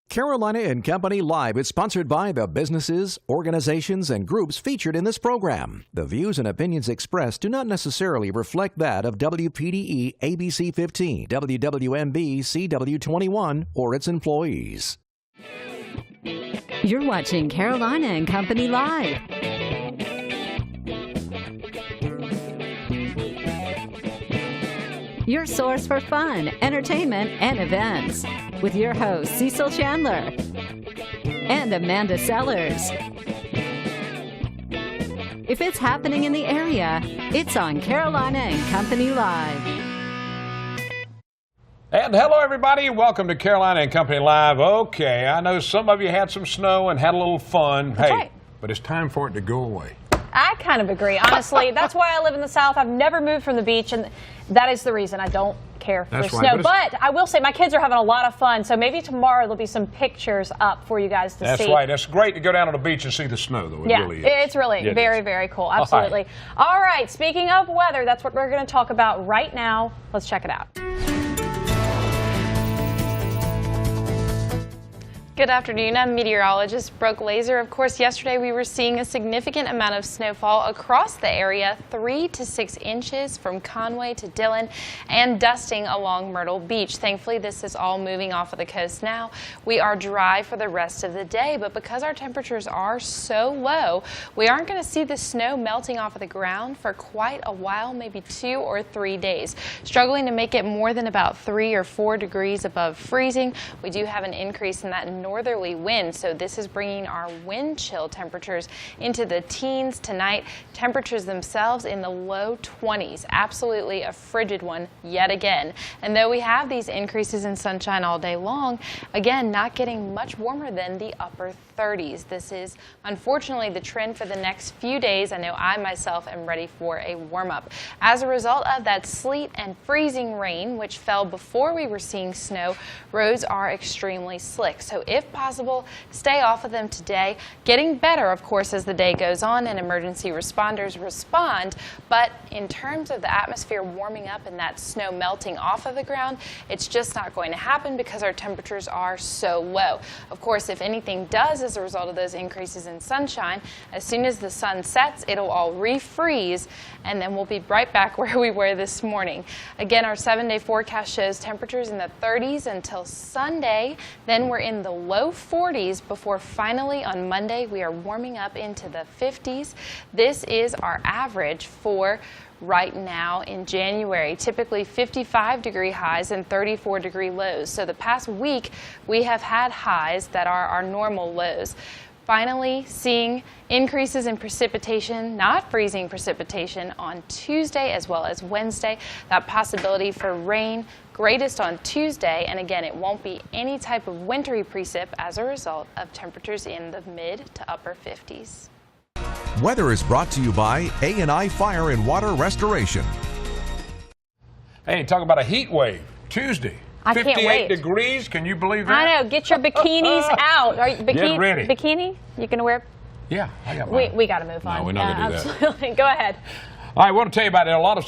Carolina and Company Live is sponsored by the businesses, organizations, and groups featured in this program. The views and opinions expressed do not necessarily reflect that of WPDE ABC 15, WWMB CW21, or its employees. You're watching Carolina and Company Live. Your source for fun, entertainment, and events. With your hosts, Cecil Chandler and Amanda Sellers. If it's happening in the area, it's on Carolina and Company Live. And hello, everybody. Welcome to Carolina and Company Live. Okay, I know some of you had some snow and had a little fun. That's hey, right. But it's time for it to go away. I kind of agree, honestly. That's why I live in the South. I've never moved from the beach, and that is the reason I don't care for That's snow. right, but I will say my kids are having a lot of fun, so maybe tomorrow there'll be some pictures up for you guys to see. That's right. That's great to go down to the beach and see the snow, though. It really is. It's really very, very cool. Absolutely. All right, speaking of weather, that's what we're going to talk about right now. Let's check it out. Good afternoon. I'm meteorologist Brooke Laser. Of course, yesterday we were seeing a significant amount of snowfall across the area, 3 to 6 inches from Conway to Dillon, and dusting along Myrtle Beach. Thankfully, this is all moving off of the coast now. We are dry for the rest of the day, but because our temperatures are so low, we aren't going to see the snow melting off of the ground for quite a while, maybe 2 or 3 days. Struggling to make it more than about 3 or 4 degrees above freezing. We do have an increase in that northerly wind, so this is bringing our wind chill temperatures into the teens tonight. Temperatures themselves in the low 20s. Absolutely a frigid one yet again. And though we have these increases in sunshine all day long, again, not getting much warmer than the upper 30s. This is unfortunately the trend for the next few days. I know I myself am ready for a warm-up. As a result of that sleet and freezing rain, which fell before we were seeing snow, roads are extremely slick. So if possible, stay off of them today. Getting better, of course, as the day goes on and emergency responders respond. But in terms of the atmosphere warming up and that snow melting off of the ground, it's just not going to happen because our temperatures are so low. Of course, if anything does as a result of those increases in sunshine, as soon as the sun sets, it'll all refreeze, and then we'll be right back where we were this morning. Again, our 7-day forecast shows temperatures in the 30s until Sunday. Then we're in the low 40s before finally on Monday we are warming up into the 50s. This is our average for right now in January, typically 55-degree highs and 34-degree lows. So the past week we have had highs that are our normal lows. Finally seeing increases in precipitation, not freezing precipitation, on Tuesday as well as Wednesday. That possibility for rain greatest on Tuesday, and again, it won't be any type of wintry precip as a result of temperatures in the mid to upper 50s. Weather is brought to you by A&I Fire and Water Restoration. Hey, talk about a heat wave. Tuesday. I can't 58 wait. degrees. Can you believe that? I know. Get your bikinis out. Are you, Get ready. Bikini? You going to wear? Yeah, I got mine. We got to move on. No, we're not going to do that. Absolutely. Go ahead. All right, I want to tell you about it. A lot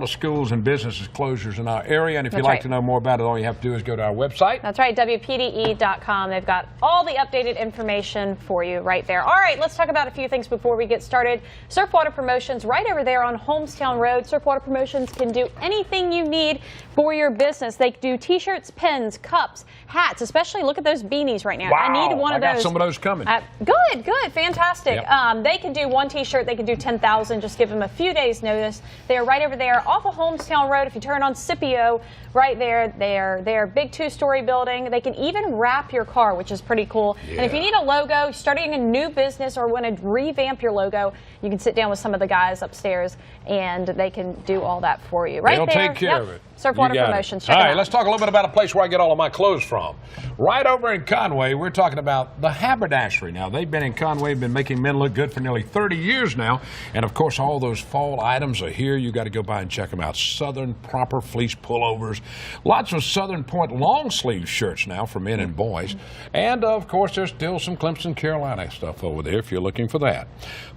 of schools and businesses closures in our area, and if you'd like to know more about it, all you have to do is go to our website. That's right, WPDE.com. They've got all the updated information for you right there. All right, let's talk about a few things before we get started. Surfwater Promotions right over there on Holmestown Road. Surfwater Promotions can do anything you need for your business. They do T-shirts, pens, cups, hats, especially look at those beanies right now. Wow, I need one of those. I got some of those coming. Good, fantastic. Yep. They can do one T-shirt, they can do 10,000. Just give them a few days notice. They are right over there off of Holmestown Road. If you turn on Scipio, right there, they're big 2-story building. They can even wrap your car, which is pretty cool. Yeah. And if you need a logo, starting a new business or want to revamp your logo, you can sit down with some of the guys upstairs and they can do all that for you. Right They'll there. take care of it. Surfwater Promotions. Check All it right, out. let's talk a little bit about a place where I get all of my clothes from. Right over in Conway, we're talking about the Haberdashery. Now, they've been in Conway, been making men look good for nearly 30 years now. And, of course, all those fall items are here. You got to go by and check them out. Southern proper fleece pullovers. Lots of Southern Point long sleeve shirts now for men and boys. And, of course, there's still some Clemson, Carolina stuff over there if you're looking for that.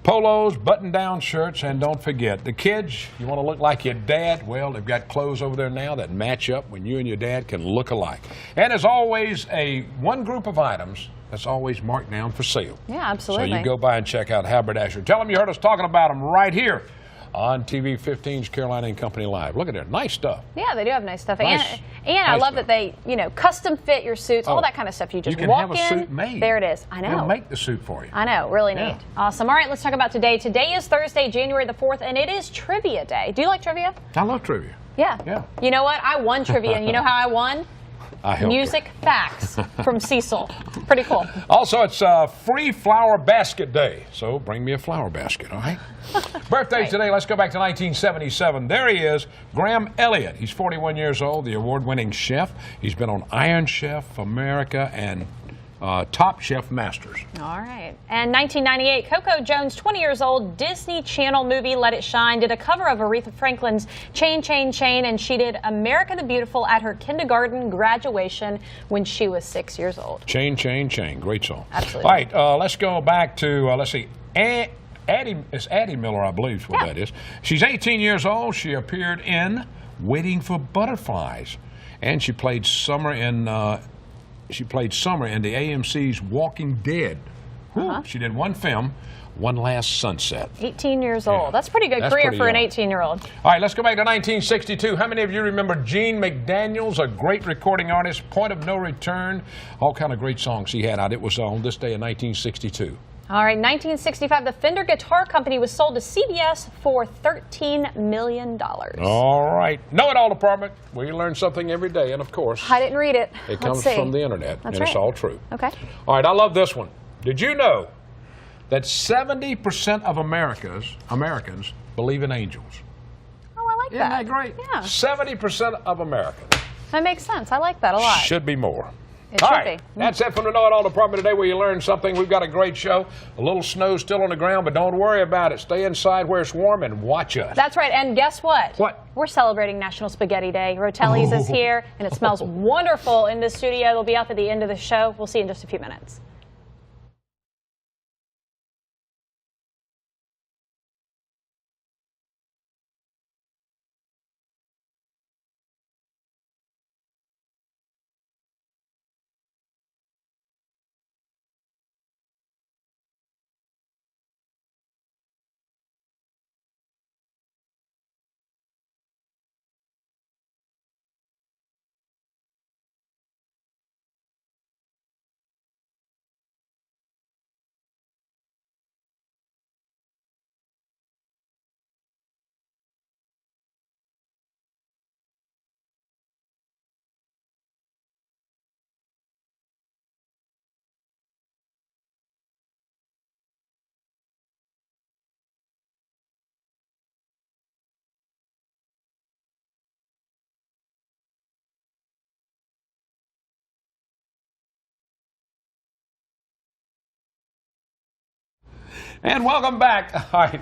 Polos, button-down shirts, and don't forget, the kids, you want to look like your dad? Well, they've got clothes over there there now that match up when you and your dad can look alike. And there's always one group of items that's always marked down for sale. Yeah, absolutely. So you go by and check out Haberdasher. Tell them you heard us talking about them right here on TV 15's Carolina and Company Live. Look at that. Nice stuff. Yeah, they do have nice stuff. Nice. And I love that they, custom fit your suits, all that kind of stuff. You just walk in. You can have a suit made. There it is. I know. They'll make the suit for you. I know. Really neat. Awesome. All right, let's talk about today. Today is Thursday, January the 4th, and it is Trivia Day. Do you like trivia? I love trivia. Yeah. Yeah. You know what? I won trivia, and you know how I won? I helped Music facts from Cecil. Pretty cool. Also, it's Free Flower Basket Day, so bring me a flower basket, all right? Birthdays today, let's go back to 1977. There he is, Graham Elliott. He's 41 years old, the award-winning chef. He's been on Iron Chef America and Top Chef Masters. All right. And 1998, Coco Jones, 20 years old, Disney Channel movie Let It Shine, did a cover of Aretha Franklin's Chain, Chain, Chain, and she did America the Beautiful at her kindergarten graduation when she was 6 years old. Chain, Chain, Chain. Great song. Absolutely. All right, let's go back to, let's see, it's Addie Miller, I believe is what that is. She's 18 years old. She appeared in Waiting for Butterflies, and she played Summer in the AMC's Walking Dead. She did one film, One Last Sunset. 18 years old. That's a pretty good career for an 18-year-old. All right, let's go back to 1962. How many of you remember Gene McDaniels, a great recording artist, Point of No Return, all kind of great songs he had out. It was on this day in 1962. All right, 1965, the Fender Guitar Company was sold to CBS for $13 million. All right. Know-it-all department, where you learn something every day, and of course, I didn't read it. It comes from the internet, and it's all true. Okay. All right, I love this one. Did you know that 70% of Americans believe in angels? Oh, I like that. Isn't that great? Yeah. 70% of Americans. That makes sense. I like that a lot. Should be more. It All should right, be. that's it from the Know-It-All Department today, where you learn something. We've got a great show. A little snow still on the ground, but don't worry about it. Stay inside where it's warm and watch us. That's right, and guess what? What? We're celebrating National Spaghetti Day. Rotelli's is here, and it smells wonderful in the studio. They'll be up at the end of the show. We'll see you in just a few minutes. And welcome back. All right.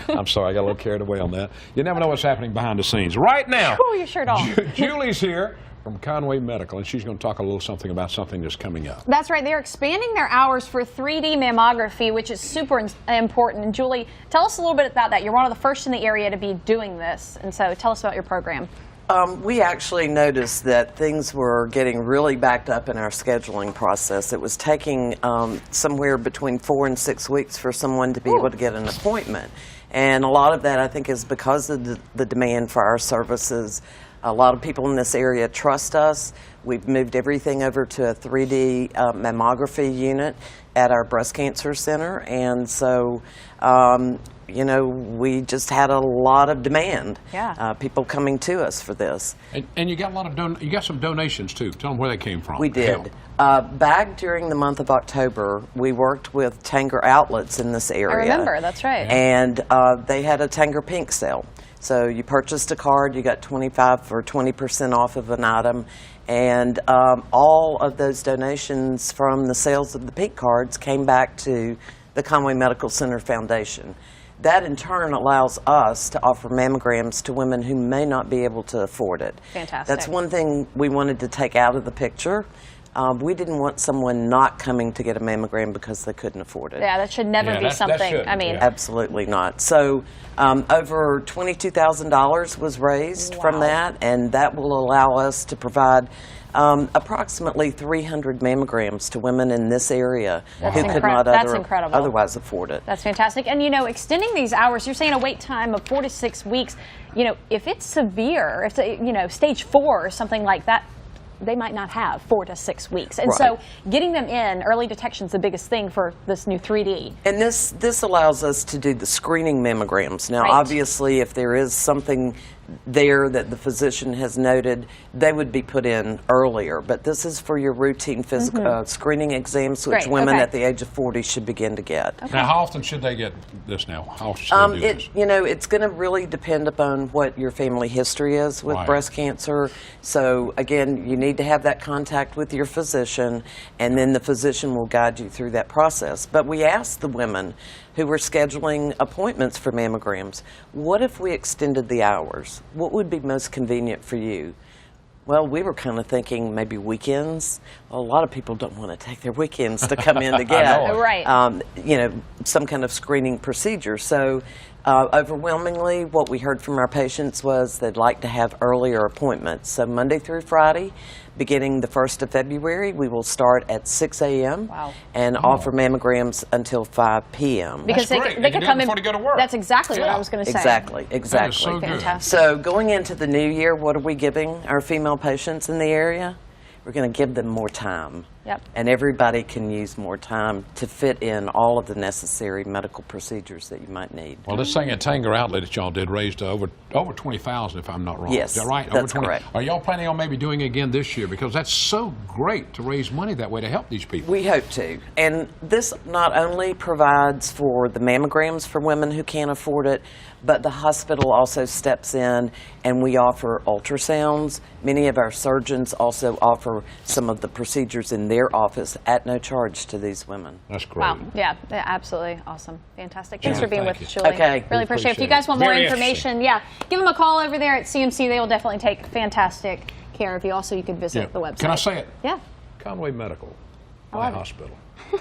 I'm sorry, I got a little carried away on that. You never know what's happening behind the scenes. Right now, Pull your shirt off. Julie's here from Conway Medical, and she's going to talk a little something about something that's coming up. That's right. They're expanding their hours for 3D mammography, which is super important. And Julie, tell us a little bit about that. You're one of the first in the area to be doing this, and so tell us about your program. We actually noticed that things were getting really backed up in our scheduling process. It was taking somewhere between 4 and 6 weeks for someone to be able to get an appointment. And a lot of that, I think, is because of the demand for our services. A lot of people in this area trust us. We've moved everything over to a 3D mammography unit at our breast cancer center. And so, you know, we just had a lot of demand. Yeah. People coming to us for this. And you got a lot of you got some donations too. Tell them where they came from. We did. Back during the month of October, we worked with Tanger Outlets in this area. I remember, that's right. And they had a Tanger Pink sale. So you purchased a card, you got 25 or 20% off of an item, and all of those donations from the sales of the pink cards came back to the Conway Medical Center Foundation. That in turn allows us to offer mammograms to women who may not be able to afford it. Fantastic. That's one thing we wanted to take out of the picture. We didn't want someone not coming to get a mammogram because they couldn't afford it. Yeah, that should never be something. I mean, absolutely not. So over $22,000 was raised from that, and that will allow us to provide approximately 300 mammograms to women in this area who could not otherwise afford it. That's fantastic. And, you know, extending these hours, you're saying a wait time of 4 to 6 weeks. You know, if it's severe, if, you know, stage 4 or something like that, they might not have 4 to 6 weeks. And so getting them in, early detection is the biggest thing for this new 3D. And this allows us to do the screening mammograms. Now, obviously, if there is something there that the physician has noted, they would be put in earlier. But this is for your routine screening exams, which women at the age of 40 should begin to get. Now, how often should they get this now? How often should they do this? You know, it's going to really depend upon what your family history is with breast cancer. So, again, you need to have that contact with your physician, and then the physician will guide you through that process. But we asked the women who were scheduling appointments for mammograms, what if we extended the hours? What would be most convenient for you? Well, we were kind of thinking maybe weekends. Well, a lot of people don't want to take their weekends to come in to get you know, some kind of screening procedure. So overwhelmingly, what we heard from our patients was they'd like to have earlier appointments. So Monday through Friday, beginning the 1st of February, we will start at 6 a.m. and offer mammograms until 5 p.m. Because they could come in before they go to work. That's exactly what I was going to say. Exactly. That is so fantastic. So going into the new year, what are we giving our female patients in the area? We're going to give them more time. And everybody can use more time to fit in all of the necessary medical procedures that you might need. Well, this thing at Tanger Outlet that y'all did raised to over 20,000, if I'm not wrong. Yes, is that right? that's correct. Are y'all planning on maybe doing it again this year? Because that's so great to raise money that way to help these people. We hope to. And this not only provides for the mammograms for women who can't afford it, but the hospital also steps in and we offer ultrasounds. Many of our surgeons also offer some of the procedures in their office at no charge to these women. That's great. Wow. Yeah, absolutely awesome. Fantastic. Thanks for being with us, Julie. Okay. Really appreciate it. If you guys want more information, give them a call over there at CMC. They will definitely take fantastic care of you. Also, you can visit the website. Can I say it? Yeah. Conway Medical Hospital.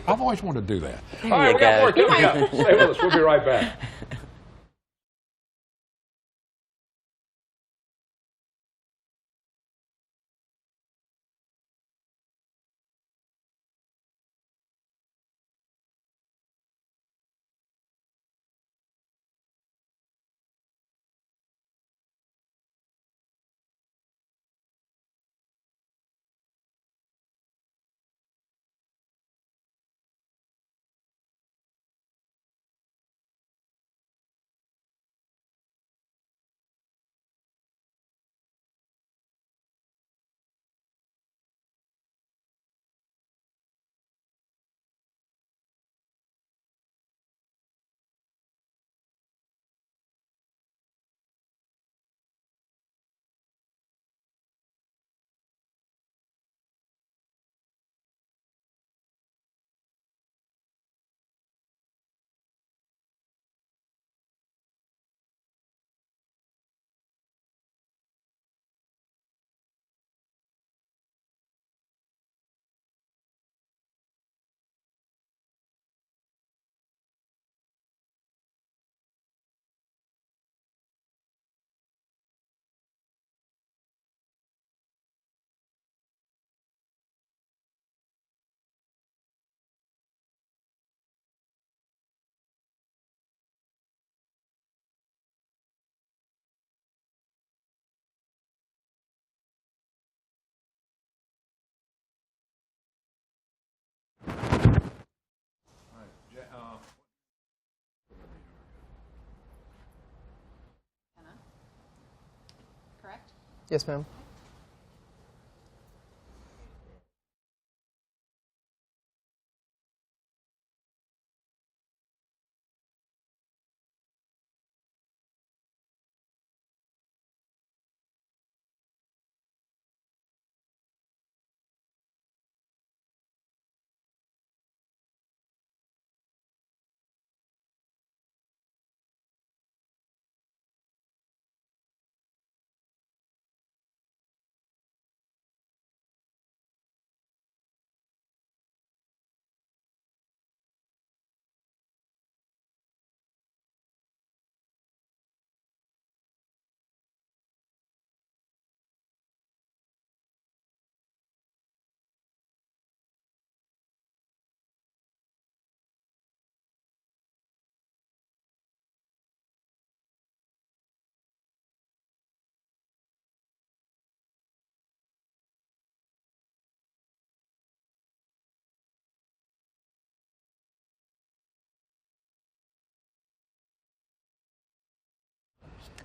I've always wanted to do that. There All right, you we got go. more coming up. Stay with us. We'll be right back. Yes, ma'am.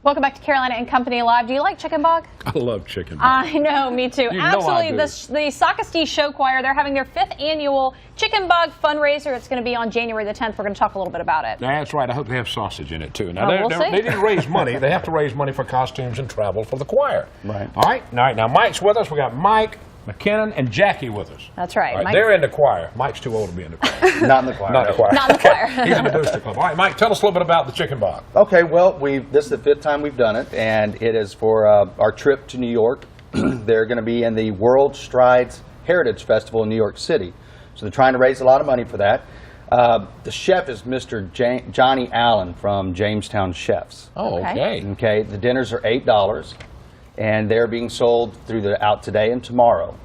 Welcome back to Carolina and Company Live. Do you like chicken bog? I love chicken. I know, me too. You Absolutely. know I do. The Socastee Show Choir, they're having their 5th annual Chicken Bug fundraiser. It's going to be on January the 10th. We're going to talk a little bit about it. That's right. I hope they have sausage in it too. Now We'll see. they didn't raise money. They have to raise money for costumes and travel for the choir. Right. All right. Now Mike's with us. We got Mike, McKinnon, and Jackie with us. That's right. All right, Mike- they're in the choir. Mike's too old to be in the choir. Not in the choir. Not in the choir. Not in the choir. He's in the Booster Club. All right, Mike, tell us a little bit about the chicken bog. Okay, well, this is the 5th time we've done it, and it is for our trip to New York. They're going to be in the World Strides Heritage Festival in New York City. So they're trying to raise a lot of money for that. The chef is Mr. Johnny Allen from Jamestown Chefs. Oh, okay. Okay, the dinners are $8, and they're being sold out today and tomorrow.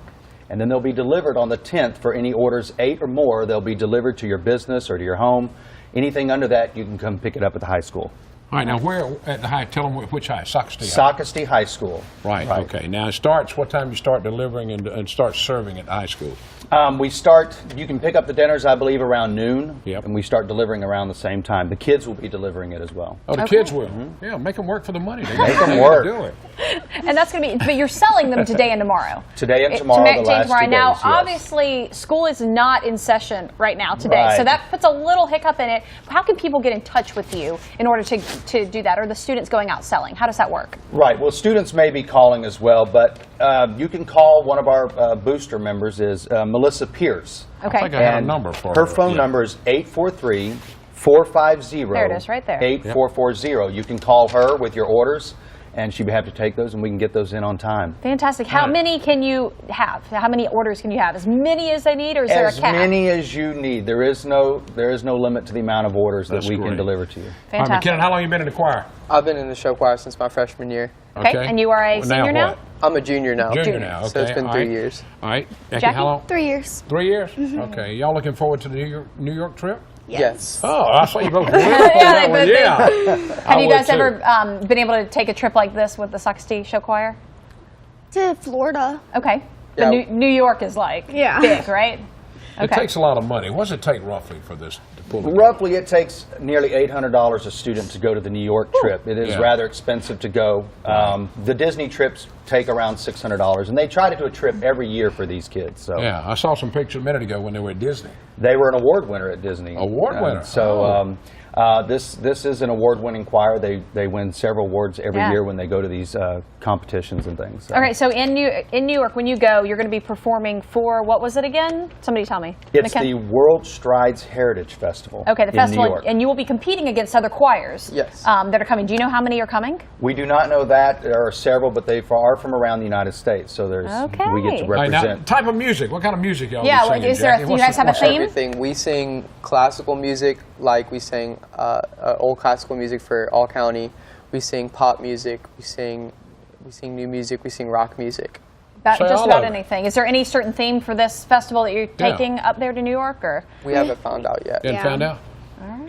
And then they'll be delivered on the 10th for any orders 8 or more. They'll be delivered to your business or to your home. Anything under that, you can come pick it up at the high school. All right, now where at the high? Tell them which high. Socastee High. Socastee High School. Right. Okay. Now it starts. What time you start delivering and start serving at the high school? You can pick up the dinners, I believe, around noon. Yep. And we start delivering around the same time. The kids will be delivering it as well. Oh, the kids will. Yeah, make them work for the money. They Make 'em they work. Do it. And that's going to be, but you're selling them today and tomorrow. Today and tomorrow, the last 2 days, Now, yes. obviously, school is not in session right now today, so Right. that puts a little hiccup in it. How can people get in touch with you in order to do that, or the students going out selling? How does that work? Right. Well, students may be calling as well, but you can call one of our booster members is Melissa Pierce. Okay. I think I have a And number for her phone number is 843-450. There it is, right there. 8440. You can call her with your orders, and she'd be happy to take those, and we can get those in on time. Fantastic. How many can you have? How many orders can you have? As many as they need, or is there a As cap? many as you need. There is no limit to the amount of orders That's that we great. can deliver to you. All right, Fantastic. McKinnon, how long have you been in the choir? I've been in the show choir since my freshman year. Okay, and you are a Well, senior now? what? I'm a junior now. Junior now. Okay. So it's been all 3 right. years. All right. Jackie, Jackie? how long? 3 years. 3 years. Okay. Y'all looking forward to the New York trip? Yes. Oh, I saw you both. Yeah. Yeah, One. they- Yeah. Have you guys too. ever been able to take a trip like this with the Socastee Show Choir? To Florida. Okay. Yeah. But New York is like Yeah. big, right? It takes a lot of money. What does it take roughly for this to pull together? Roughly, it takes nearly $800 a student to go to the New York trip. It is Yeah. rather expensive to go. The Disney trips take around $600, and they try to do a trip every year for these kids. So Yeah, I saw some pictures a minute ago when they were at Disney. they were an award winner at Disney. Award winner. So this is an award-winning choir. They win several awards every Yeah. year when they go to these competitions and things. So. All right, so in New York, when you go, you're going to be performing for, what was it again? Somebody tell me. It's McKen- the World Strides Heritage Festival. Okay, the in festival, New York. and you will be competing against other choirs. Yes. That are coming. Do you know how many are coming? We do not know that. There are several, but they are from around the United States. So we get Okay. to All right, represent. now, type of music. What kind of music y'all Yeah, be singing, is there a- Jackie? you What's guys have a what's theme? Everything. We sing classical music, like we sing old classical music for All County. We sing pop music. We sing new music. We sing rock music. About, Say just all about of it. anything. Is there any certain theme for this festival that you're taking up there to New York, or? We haven't found out yet. You haven't Yeah. found out?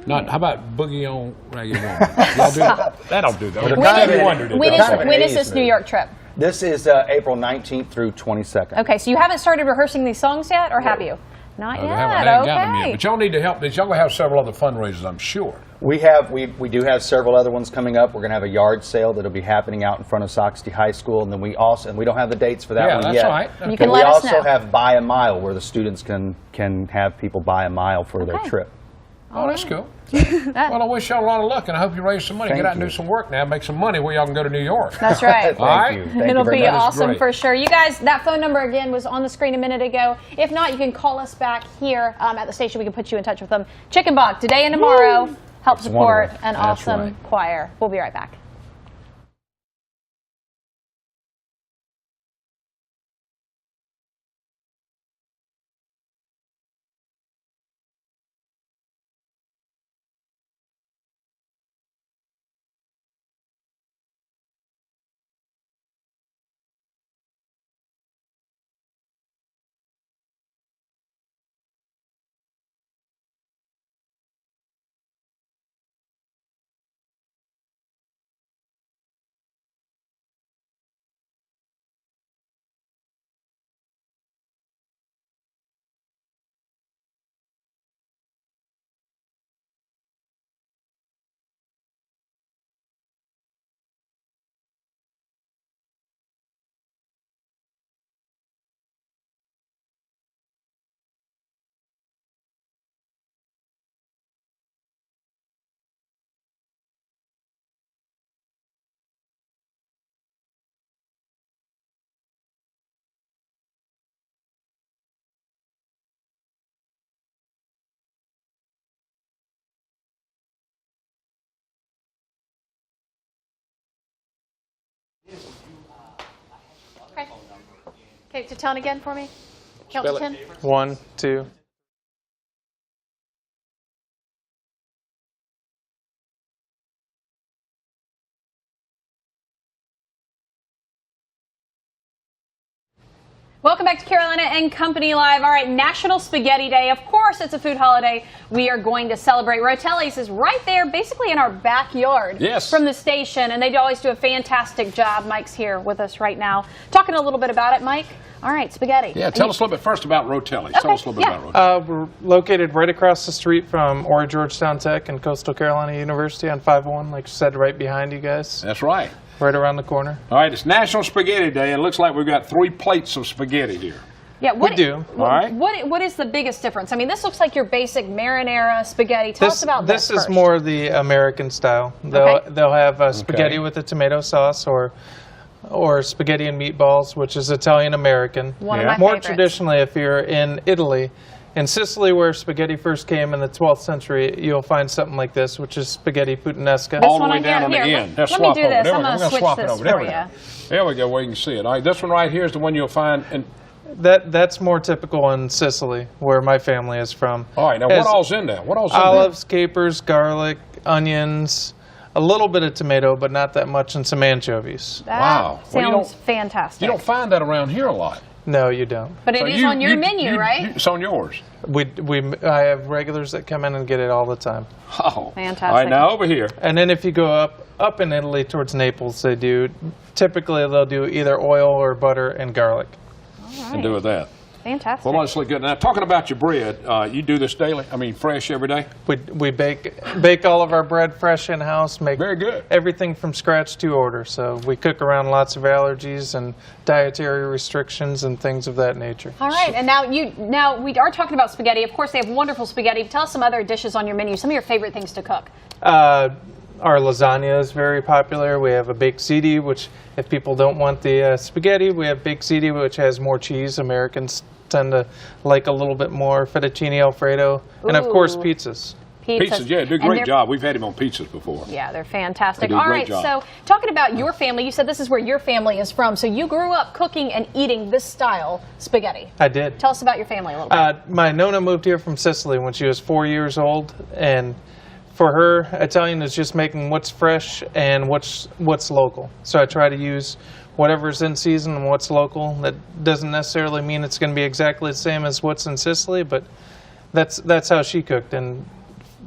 Not. How about Boogie on Ragged Woman? Y'all do that? That'll do that. When Stevie is- Wonder did When that. is, kind of an when is 80s this New movie. York trip? This is April 19th through 22nd. Okay, so you haven't started rehearsing these songs yet, or have you? Not They yet. haven't gotten them yet. Okay. But y'all need to help. Y'all will have several other fundraisers, I'm sure. We do have several other ones coming up. We're going to have a yard sale that'll be happening out in front of Socastee High School, and then we don't have the dates for that Yeah, one that's yet. all right. You Okay. can But let we us also know. have Buy a Mile, where the students can have people buy a mile for their Okay. trip. Oh, that's cool. Well, I wish y'all a lot of luck, and I hope you raise some money. Thank Get out and you. do some work now. Make some money where y'all can go to New York. That's right. All right. Thank you. Thank It'll you very be much. That is awesome great. for sure. You guys, that phone number again was on the screen a minute ago. If not, you can call us back here at the station. We can put you in touch with them. Chicken Bog today and tomorrow. Help support wonderful. an That's awesome right. choir. We'll be right back. Okay. Okay, so 10 again for me. Count to 10. 1, 2. Welcome back to Carolina and Company Live. All right, National Spaghetti Day. Of course, it's a food holiday. We are going to celebrate. Rotelli's is right there, basically in our backyard from the station, and they always do a fantastic job. Mike's here with us right now, talking a little bit about it. Mike, all right, spaghetti. Yeah, tell us a little bit first about Rotelli's. Tell us a little bit about Rotelli's. We're located right across the street from Ora Georgetown Tech and Coastal Carolina University on 501, like you said, right behind you guys. That's right. Right around the corner. All right, it's National Spaghetti Day, and it looks like we've got 3 plates of spaghetti here. Yeah, we do. All right. What is the biggest difference? I mean, this looks like your basic marinara spaghetti. Tell us about this. This is more the American style. They'll have spaghetti with a tomato sauce or spaghetti and meatballs, which is Italian American. One of my More favorites. traditionally, if you're in Italy, in Sicily, where spaghetti first came in the 12th century, you'll find something like this, which is spaghetti puttanesca. All the way down on the end. Let me do this. I'm going to switch this for you. There we go, where you can see it. All right, this one right here is the one you'll find in... That's more typical in Sicily, where my family is from. All right, now what all's in there? What all's in there? Olives, capers, garlic, onions, a little bit of tomato, but not that much, and some anchovies. That sounds fantastic. You don't find that around here a lot. No, you don't. But it is on your menu, right? It's on yours. I have regulars that come in and get it all the time. Oh, fantastic! All right, now over here. And then if you go up in Italy towards Naples, they do. Typically, they'll do either oil or butter and garlic. All right. And do with that. Fantastic. Well, that's really good. Now, talking about your bread, you do this daily? I mean, fresh every day? We bake all of our bread fresh in-house. Make very good. Everything from scratch to order. So we cook around lots of allergies and dietary restrictions and things of that nature. All right, and now we are talking about spaghetti. Of course, they have wonderful spaghetti. Tell us some other dishes on your menu. Some of your favorite things to cook. Our lasagna is very popular. We have a baked ziti, which if people don't want the spaghetti, we have baked ziti, which has more cheese. Americans tend to like a little bit more fettuccine Alfredo, and of course pizzas. Pizzas, yeah, do a great job. We've had him on pizzas before. Yeah, they're fantastic. They do a All great right, job. so talking about your family, you said this is where your family is from. So you grew up cooking and eating this style spaghetti. I did. Tell us about your family a little bit. My Nona moved here from Sicily when she was 4 years old, and for her, Italian is just making what's fresh and what's local. So I try to use whatever's in season and what's local. That doesn't necessarily mean it's going to be exactly the same as what's in Sicily, but that's how she cooked. And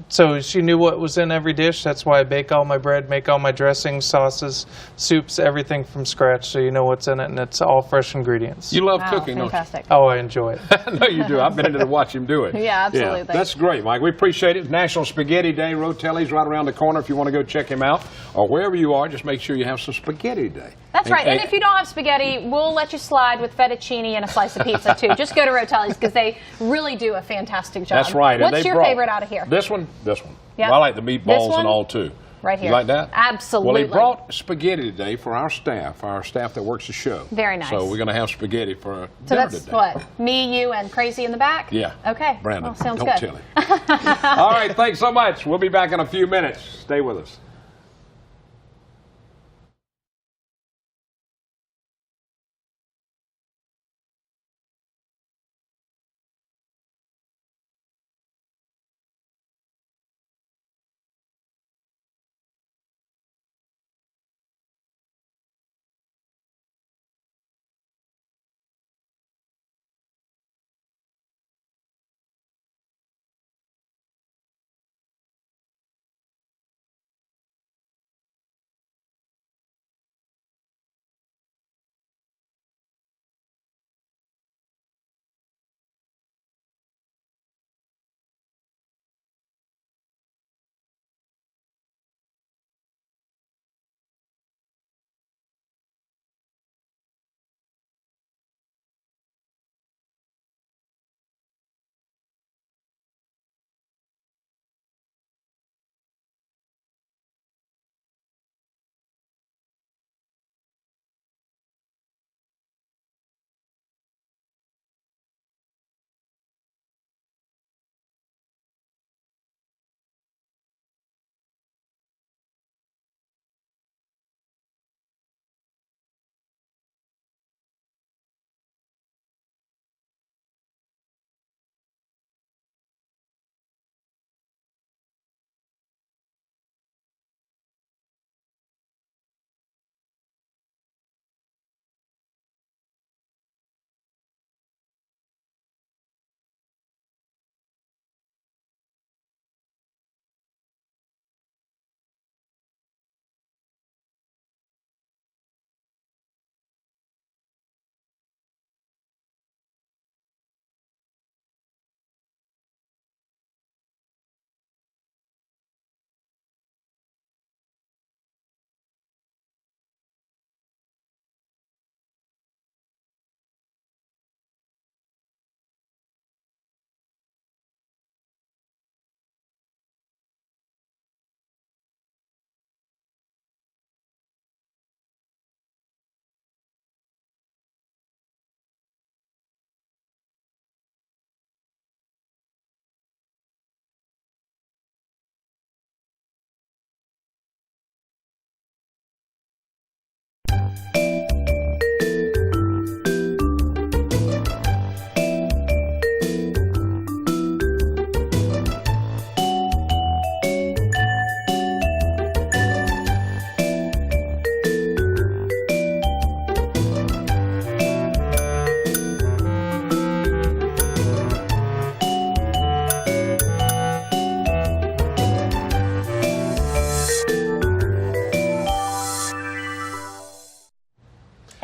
so she knew what was in every dish. That's why I bake all my bread, make all my dressings, sauces, soups, everything from scratch, so you know what's in it, and it's all fresh ingredients. You love cooking, fantastic. don't you? Oh, I enjoy it. I know you do. I've been in to watch him do it. Yeah, absolutely. Yeah, that's great, Mike. We appreciate it. National Spaghetti Day. Rotelli's right around the corner if you want to go check him out. Or wherever you are, just make sure you have some spaghetti today. That's right. And if you don't have spaghetti, we'll let you slide with fettuccine and a slice of pizza, too. Just go to Rotelli's because they really do a fantastic job. That's right. What's your favorite out of here? This one. Yep. Well, I like the meatballs and all, too. Right here. You like that? Absolutely. Well, he brought spaghetti today for our staff that works the show. Very nice. So we're going to have spaghetti for dinner so that's today. What? Me, you, and Crazy in the back? Yeah. Okay. Brandon, well, sounds don't good. tell him. All right, thanks so much. We'll be back in a few minutes. Stay with us.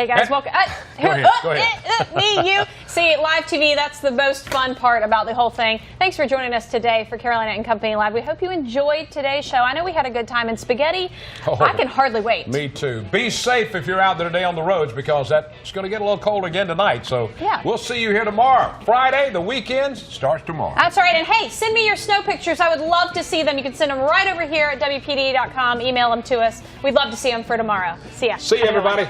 Hey guys, welcome. Go ahead. Me, you. See, live TV, that's the most fun part about the whole thing. Thanks for joining us today for Carolina and Company Live. We hope you enjoyed today's show. I know we had a good time in spaghetti. I can hardly wait. Me too. Be safe if you're out there today on the roads because it's going to get a little cold again tonight. So we'll see you here tomorrow. Friday, the weekend starts tomorrow. That's right. And hey, send me your snow pictures. I would love to see them. You can send them right over here at WPDE.com. Email them to us. We'd love to see them for tomorrow. See ya. See you, everybody.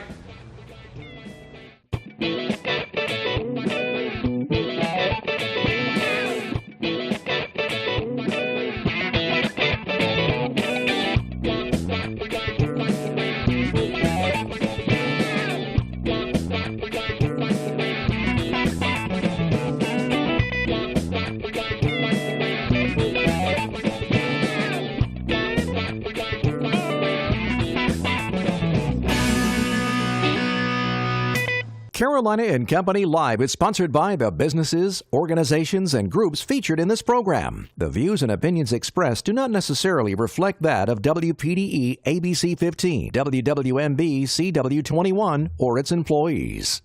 Carolina and Company Live is sponsored by the businesses, organizations, and groups featured in this program. The views and opinions expressed do not necessarily reflect that of WPDE ABC 15, WWMB CW 21, or its employees.